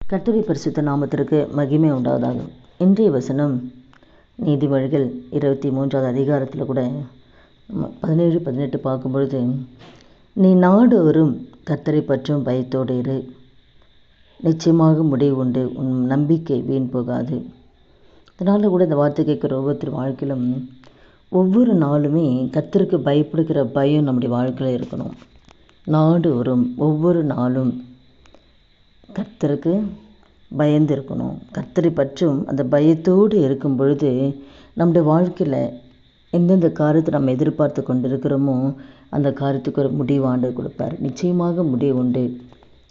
கர்த்தருடைய பரிசுத்த நாமத்திற்கு மகிமை உண்டாவதாக. இன்றைய வசனம் நீதிமொழிகள் 23வது அதிகாரத்தில் கூட 17, 18 பார்க்கும்பொழுது, நீ நாடோறும் கர்த்தரை பற்றும் பயத்தோடு இரு, நிச்சயமாக முடிவு உண்டு, உன் நம்பிக்கை வீண் போகாது. இதனால் கூட இந்த வார்த்தை கேட்குற ஒவ்வொருத்தர் வாழ்க்கையிலும் ஒவ்வொரு நாளுமே கர்த்தருக்கு பயப்படுகிற பயம் நம்முடைய வாழ்க்கையில் இருக்கணும். நாடோறும் ஒவ்வொரு நாளும் கர்த்தருக்கு பயந்து இருக்கணும். கர்த்தரை பற்றும் அந்த பயத்தோடு இருக்கும் பொழுது நம்முடைய வாழ்க்கையில் எந்தெந்த காரியத்தை நம்ம எதிர்பார்த்து கொண்டு இருக்கிறோமோ அந்த காரியத்துக்கு ஒரு முடிவு ஆண்டவர் கொடுப்பார். நிச்சயமாக முடிவு உண்டு,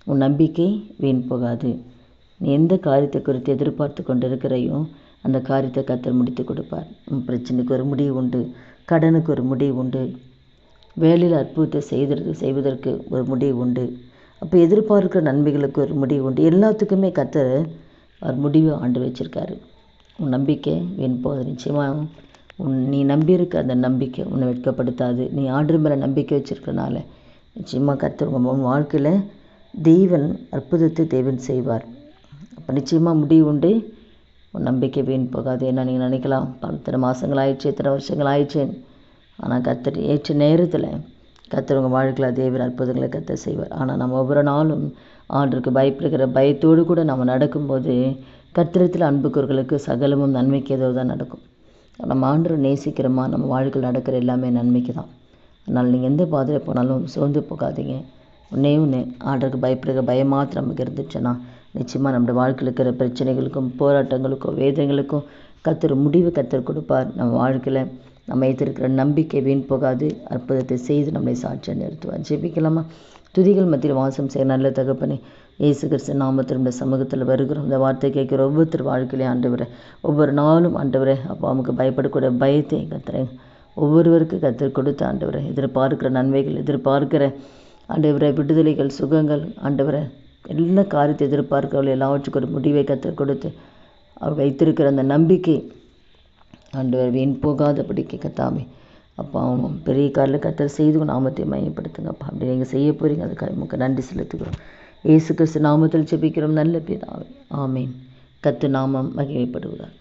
உன் நம்பிக்கை வீண் போகாது. நீ எந்த காரியத்தை குறித்து எதிர்பார்த்து கொண்டு இருக்கிறையோ அந்த காரியத்தை கர்த்தர் முடித்து கொடுப்பார். உன் பிரச்சனைக்கு ஒரு முடிவு உண்டு, கடனுக்கு ஒரு முடிவு உண்டு, வேலையில் அற்புதத்தை செய்வதற்கு ஒரு முடிவு உண்டு. அப்போ எதிர்பார்க்கிற நன்மைகளுக்கு ஒரு முடிவு உண்டு. எல்லாத்துக்குமே கர்த்தர் அவர் முடிவு ஆண்டு வச்சுருக்காரு. உன் நம்பிக்கை வீண் போகாது. நிச்சயமாக நீ நம்பியிருக்க அந்த நம்பிக்கை உன்னை வெட்கப்படுத்தாது. நீ ஆண்டவர் மேலே நம்பிக்கை வச்சுருக்கனால நிச்சயமாக கர்த்தர் உன் வாழ்க்கையில் தேவன் அற்புதத்தை தேவன் செய்வார். அப்போ நிச்சயமாக முடிவு உண்டு, உன் நம்பிக்கை வீண் போகாது. ஏன்னா நீங்கள் நினைக்கலாம், இத்தனை மாதங்கள் ஆயிடுச்சு, இத்தனை வருஷங்கள் ஆயிடுச்சு. ஆனால் கர்த்தர் ஏற்ற நேரத்தில் கர்த்தர் உங்கள் வாழ்க்கையில் தேவன் அற்புதங்களை கர்த்தர் செய்வார். ஆனால் நம்ம ஒவ்வொரு நாளும் ஆண்டவருக்கு பயப்படுகிற பயத்தோடு கூட நம்ம நடக்கும்போது கர்த்தரத்தில் அன்புக்குறவர்களுக்கு சகலமும் நன்மைக்கு ஏதோ தான் நடக்கும். நம்ம ஆண்டவரை நேசிக்கிறோமா, நம்ம வாழ்க்கையில் நடக்கிற எல்லாமே நன்மைக்கு தான். அதனால் நீங்கள் எந்த பாதையில் போனாலும் சோர்ந்து போகாதீங்க. ஒன்றே ஆண்டவருக்கு பயப்படுகிற பயம் மாத்திரம் நமக்கு இருந்துச்சுன்னா நிச்சயமாக நம்முடைய வாழ்க்கையில் இருக்கிற பிரச்சனைகளுக்கும் போராட்டங்களுக்கும் வேதனைகளுக்கும் கர்த்தர் முடிவு கர்த்தர் கொடுப்பார். நம்ம வாழ்க்கையில் நம்ம எதிர்க்கிற நம்பிக்கை வீண் போகாது. அற்புதத்தை செய்து நம்மளை சாட்சியாக நிறுத்துவார். ஜெபிக்கலாமா? துதிகள் மத்தியில் வாசம் செய்ய நல்ல தகப்பனே, இயேசு கிறிஸ்து நாமத்தில் நம்முடைய சமூகத்தில் வருகிறோம். இந்த வார்த்தை கேட்குற ஒவ்வொருத்தர் வாழ்க்கையிலே ஆண்டவரே, ஒவ்வொரு நாளும் ஆண்டவரே, அப்போ அவனுக்கு பயப்படக்கூடிய பயத்தை கர்த்தரே ஒவ்வொருவருக்கு கர்த்தர் கொடுத்த ஆண்டவரே, எதிர்பார்க்கிற நன்மைகள், எதிர்பார்க்கிற ஆண்டவரே விடுதலைகள், சுகங்கள், ஆண்டவரே எல்லா காரியத்தை எதிர்பார்க்கிறவர்கள் எல்லாவற்றுக்கும் ஒரு முடிவை கர்த்தர் கொடுத்து அவர் வைத்திருக்கிற அந்த நம்பிக்கை ஆண்டவர் வீண் போகாதபடிக்கு கர்த்தாவே அப்போ அவன் பெரிய காரில் கர்த்தர் செய்து நாமத்தை மையப்படுத்துங்கப்பா. அப்படி நீங்கள் செய்ய போகிறீங்க, அதுக்காக நமக்கு நன்றி செலுத்துகிறோம். இயேசு கிறிஸ்து நாமத்தில் ஜெபிக்கிறோம் நல்ல பிதாவே, ஆமேன். கர்த்தர் நாமம் மகிமைப்படுகிறார்.